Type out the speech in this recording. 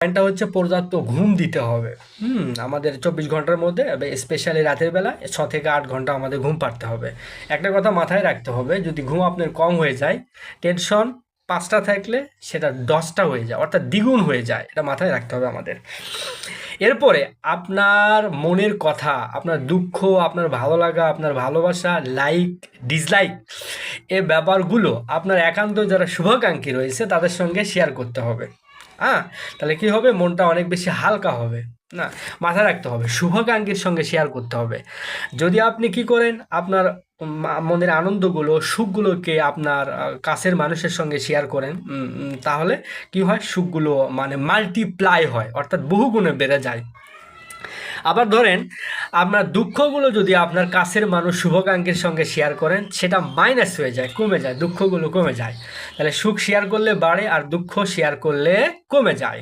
পয়েন্টটা হচ্ছে পর্যাপ্ত ঘুম দিতে হবে। আমাদের 24 ঘন্টার মধ্যে স্পেশালি রাতের বেলা 6 থেকে 8 ঘন্টা আমাদের ঘুম পাড়তে হবে। একটা কথা মাথায় রাখতে হবে, যদি ঘুম আপনার কম হয়ে যায়, টেনশন 5টা থাকলে সেটা 10টা হয়ে যায়, অর্থাৎ দ্বিগুণ হয়ে যায়। এটা মাথায় রাখতে হবে আমাদের। এরপরে আপনার মনের কথা, আপনার দুঃখ, আপনার ভালো লাগা, আপনার ভালোবাসা, লাইক, ডিসলাইক, এ ব্যাপারগুলো আপনার একান্ত যারা শুভাকাঙ্ক্ষী রয়েছে তাদের সঙ্গে শেয়ার করতে হবে। হ্যাঁ, তাহলে কি হবে, মনটা অনেক বেশি হালকা হবে। না, মাথায় রাখতে হবে শুভাকাঙ্ক্ষীর সঙ্গে শেয়ার করতে হবে। যদি আপনি কি করেন, আপনার মনের আনন্দগুলো, সুখগুলোকে আপনার কাছের মানুষের সঙ্গে শেয়ার করেন, তাহলে কি হয়, সুখগুলো মানে মাল্টিপ্লাই হয়, অর্থাৎ বহুগুণে বেড়ে যায়। আবার ধরেন আপনার দুঃখগুলো যদি আপনার কাছের মানুষ শুভাকাঙ্ক্ষীর সঙ্গে শেয়ার করেন, সেটা মাইনাস হয়ে যায়, কমে যায়, দুঃখগুলো কমে যায়। তাহলে সুখ শেয়ার করলে বাড়ে আর দুঃখ শেয়ার করলে কমে যায়।